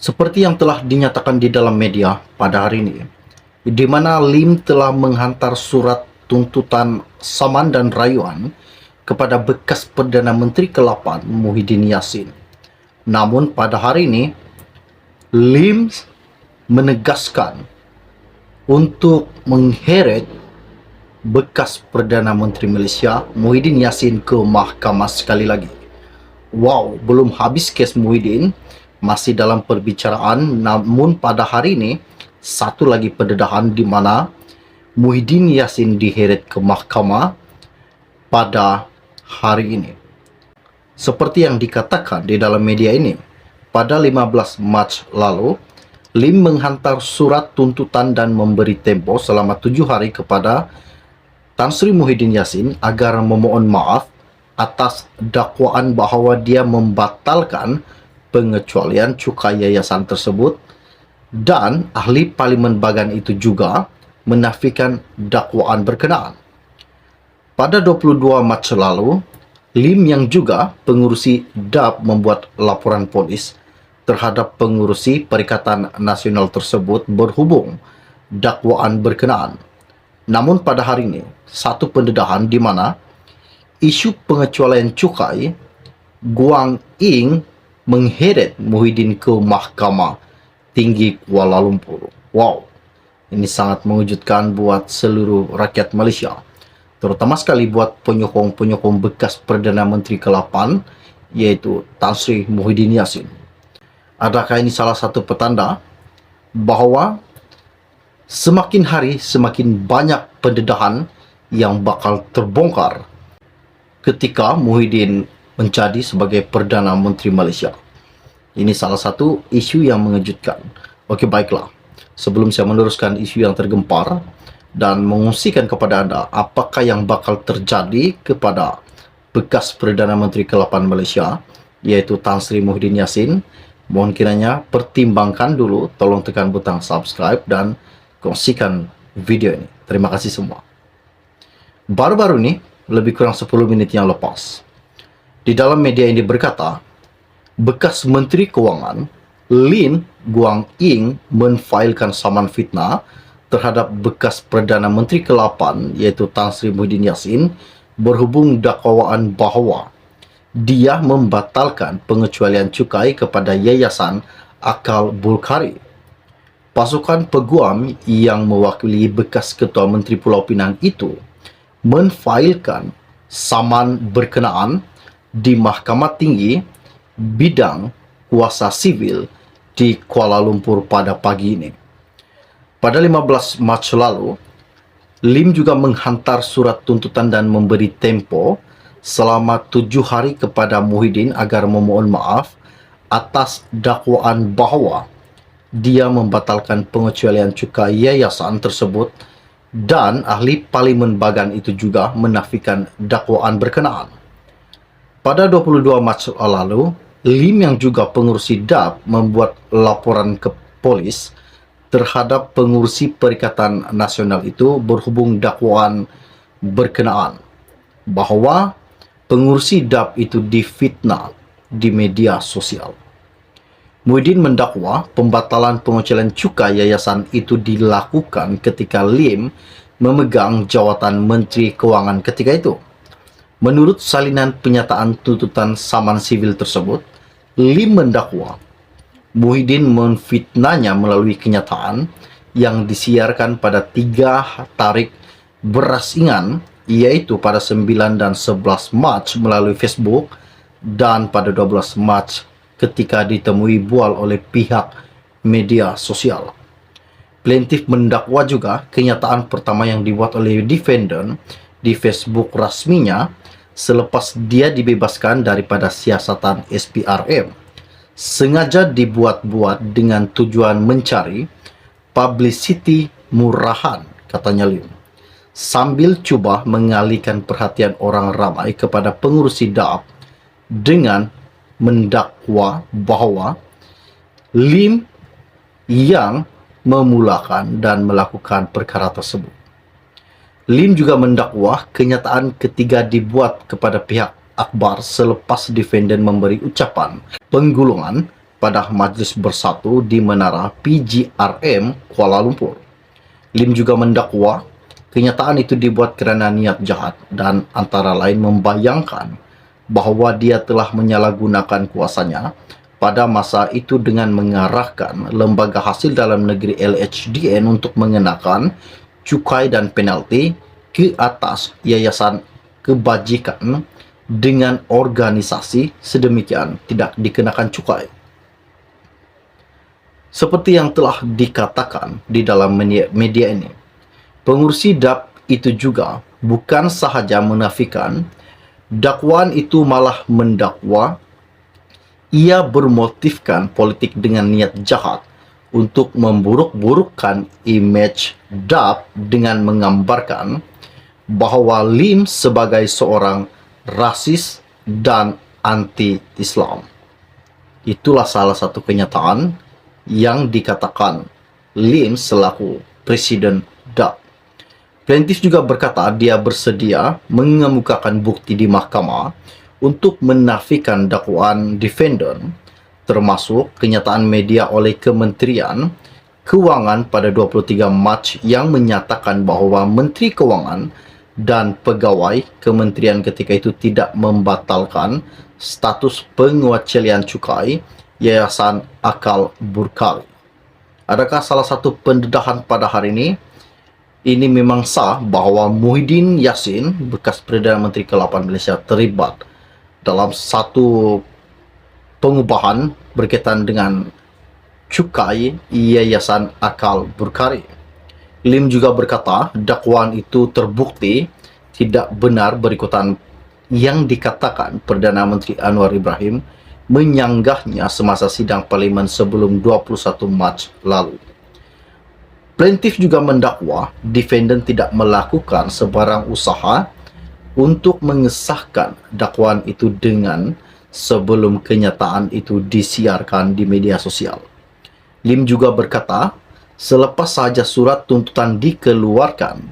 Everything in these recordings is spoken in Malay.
Seperti yang telah dinyatakan di dalam media pada hari ini, di mana Lim telah menghantar surat tuntutan saman dan rayuan kepada bekas Perdana Menteri ke-8 Muhyiddin Yassin. Namun pada hari ini, Lim menegaskan untuk mengheret bekas Perdana Menteri Malaysia Muhyiddin Yassin ke mahkamah sekali lagi. Wow, belum habis kes Muhyiddin, masih dalam perbicaraan, namun pada hari ini satu lagi pendedahan di mana Muhyiddin Yassin diheret ke mahkamah pada hari ini. Seperti yang dikatakan di dalam media ini, pada 15 Mac lalu, Lim menghantar surat tuntutan dan memberi tempoh selama 7 hari kepada Tan Sri Muhyiddin Yassin agar memohon maaf atas dakwaan bahawa dia membatalkan pengecualian cukai yayasan tersebut, dan ahli Parlimen Bagan itu juga menafikan dakwaan berkenaan. Pada 22 Mac lalu, Lim yang juga pengurusi DAP membuat laporan polis terhadap pengurusi Perikatan Nasional tersebut berhubung dakwaan berkenaan. Namun pada hari ini, satu pendedahan di mana isu pengecualian cukai Guang Ing mengheret Muhyiddin ke Mahkamah Tinggi Kuala Lumpur. Wow, ini sangat mengejutkan buat seluruh rakyat Malaysia, terutama sekali buat penyokong-penyokong bekas Perdana Menteri ke-8, yaitu Tan Sri Muhyiddin Yassin. Adakah ini salah satu petanda bahawa semakin hari semakin banyak pendedahan yang bakal terbongkar ketika Muhyiddin menjadi sebagai Perdana Menteri Malaysia? Ini salah satu isu yang mengejutkan. Okey, baiklah. Sebelum saya meneruskan isu yang tergempar dan mengungsikan kepada anda apakah yang bakal terjadi kepada bekas Perdana Menteri ke-8 Malaysia, yaitu Tan Sri Muhyiddin Yassin, mohon kiranya pertimbangkan dulu, tolong tekan butang subscribe dan kongsikan video ini. Terima kasih semua. Baru-baru ini, lebih kurang 10 menit yang lepas, di dalam media ini berkata, bekas Menteri Kewangan Lin Guang Ing menfailkan saman fitnah terhadap bekas Perdana Menteri ke-8 yaitu Tan Sri Muhyiddin Yassin berhubung dakwaan bahawa dia membatalkan pengecualian cukai kepada Yayasan Akal Bulkari. Pasukan peguam yang mewakili bekas Ketua Menteri Pulau Pinang itu menfailkan saman berkenaan di Mahkamah Tinggi Bidang Kuasa Sivil di Kuala Lumpur pada pagi ini. Pada 15 Mac lalu, Lim juga menghantar surat tuntutan dan memberi tempoh selama 7 hari kepada Muhyiddin agar memohon maaf atas dakwaan bahawa dia membatalkan pengecualian cukai yayasan tersebut, dan ahli Parlimen Bagan itu juga menafikan dakwaan berkenaan. Pada 22 Mac lalu, Lim yang juga pengurusi DAP membuat laporan ke polis terhadap pengurusi Perikatan Nasional itu berhubung dakwaan berkenaan bahawa pengurusi DAP itu difitnah di media sosial. Muhyiddin mendakwa pembatalan pengecualian cukai yayasan itu dilakukan ketika Lim memegang jawatan Menteri Kewangan ketika itu. Menurut salinan penyataan tuntutan saman sivil tersebut, Lim mendakwa Muhyiddin memfitnahnya melalui kenyataan yang disiarkan pada 3 tarik berasingan, yaitu pada 9 dan 11 Mac melalui Facebook dan pada 12 Mac ketika ditemui bual oleh pihak media sosial. Plaintiff mendakwa juga kenyataan pertama yang dibuat oleh defendant di Facebook rasminya selepas dia dibebaskan daripada siasatan SPRM sengaja dibuat-buat dengan tujuan mencari publicity murahan, katanya Lim, sambil cuba mengalihkan perhatian orang ramai kepada pengurusi DAP dengan mendakwa bahawa Lim yang memulakan dan melakukan perkara tersebut. Lim juga mendakwa kenyataan ketiga dibuat kepada pihak akhbar selepas defendant memberi ucapan penggulungan pada Majlis Bersatu di Menara PGRM Kuala Lumpur. Lim juga mendakwa kenyataan itu dibuat kerana niat jahat dan antara lain membayangkan bahawa dia telah menyalahgunakan kuasanya pada masa itu dengan mengarahkan Lembaga Hasil Dalam Negeri LHDN untuk mengenakan cukai dan penalti ke atas Yayasan Kebajikan dengan organisasi sedemikian tidak dikenakan cukai. Seperti yang telah dikatakan di dalam media ini, pengurusi DAP itu juga bukan sahaja menafikan, dakwaan itu malah mendakwa ia bermotifkan politik dengan niat jahat untuk memburuk-burukkan imej DAP dengan menggambarkan bahawa Lim sebagai seorang rasis dan anti-Islam. Itulah salah satu kenyataan yang dikatakan Lim selaku Presiden DAP. Plaintiff juga berkata dia bersedia mengemukakan bukti di mahkamah untuk menafikan dakwaan defendant, termasuk kenyataan media oleh Kementerian Kewangan pada 23 Mac yang menyatakan bahawa Menteri Kewangan dan pegawai kementerian ketika itu tidak membatalkan status pengecualian cukai Yayasan Akal Burkali. Adakah salah satu pendedahan pada hari ini memang sah bahawa Muhyiddin Yassin, bekas Perdana Menteri ke-8 Malaysia, terlibat dalam satu pengubahan berkaitan dengan cukai Yayasan Akal Burkali. Lim juga berkata dakwaan itu terbukti tidak benar berikutan yang dikatakan Perdana Menteri Anwar Ibrahim menyanggahnya semasa sidang parlimen sebelum 21 Mac lalu. Plaintiff juga mendakwa defendant tidak melakukan sebarang usaha untuk mengesahkan dakwaan itu dengan sebelum kenyataan itu disiarkan di media sosial. Lim juga berkata, selepas sahaja surat tuntutan dikeluarkan,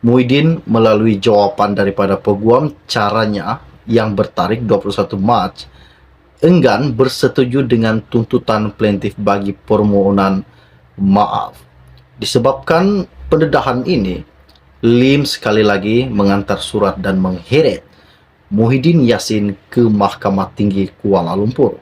Muhyiddin melalui jawapan daripada peguam caranya yang bertarikh 21 Mac enggan bersetuju dengan tuntutan plaintiff bagi permohonan maaf. Disebabkan pendedahan ini, Lim sekali lagi mengantar surat dan mengheret Muhyiddin Yassin ke Mahkamah Tinggi Kuala Lumpur.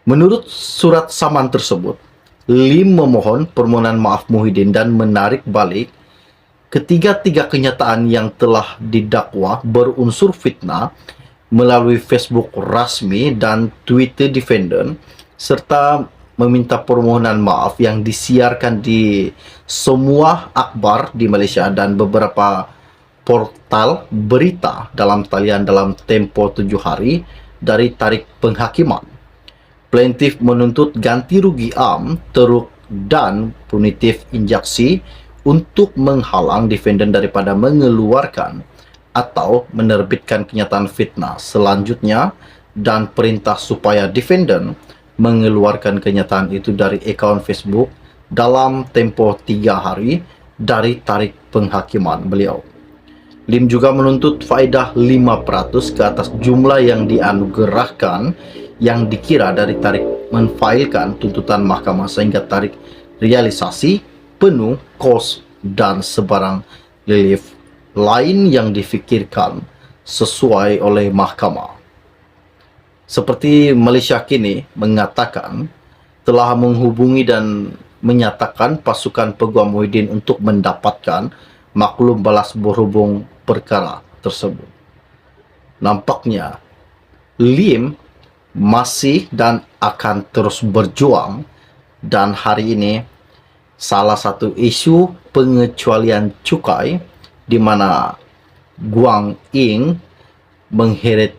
Menurut surat saman tersebut, Lim memohon permohonan maaf Muhyiddin dan menarik balik ketiga-tiga kenyataan yang telah didakwa berunsur fitnah melalui Facebook rasmi dan Twitter defendant, serta meminta permohonan maaf yang disiarkan di semua akhbar di Malaysia dan beberapa portal berita dalam talian dalam tempoh 7 hari dari tarikh penghakiman. Plaintiff menuntut ganti rugi am, teruk dan punitif injaksi untuk menghalang defendant daripada mengeluarkan atau menerbitkan kenyataan fitnah selanjutnya dan perintah supaya defendant mengeluarkan kenyataan itu dari akaun Facebook dalam tempoh 3 hari dari tarikh penghakiman beliau. Lim juga menuntut faedah 5% ke atas jumlah yang dianugerahkan yang dikira dari tarikh menfailkan tuntutan mahkamah sehingga tarikh realisasi penuh kos dan sebarang relief lain yang difikirkan sesuai oleh mahkamah. Seperti Malaysia Kini mengatakan telah menghubungi dan menyatakan pasukan peguam Muhyiddin untuk mendapatkan maklum balas berhubung perkara tersebut. Nampaknya Lim masih dan akan terus berjuang, dan hari ini salah satu isu pengecualian cukai di mana Guang Ing mengheret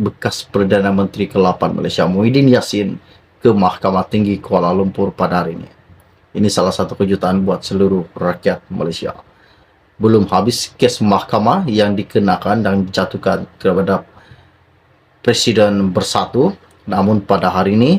bekas Perdana Menteri ke-8 Malaysia Muhyiddin Yassin ke Mahkamah Tinggi Kuala Lumpur pada hari ini. Ini salah satu kejutan buat seluruh rakyat Malaysia. Belum habis kes mahkamah yang dikenakan dan dijatuhkan kepada Presiden Bersatu, namun pada hari ini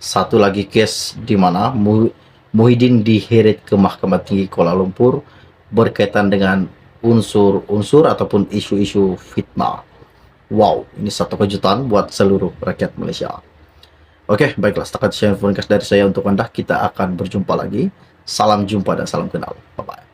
satu lagi kes di mana Muhyiddin diheret ke Mahkamah Tinggi Kuala Lumpur berkaitan dengan unsur-unsur ataupun isu-isu fitnah. Wow, ini satu kejutan buat seluruh rakyat Malaysia. Oke, baiklah, setakat share podcast dari saya untuk Anda. Kita akan berjumpa lagi. Salam jumpa dan salam kenal. Bye-bye.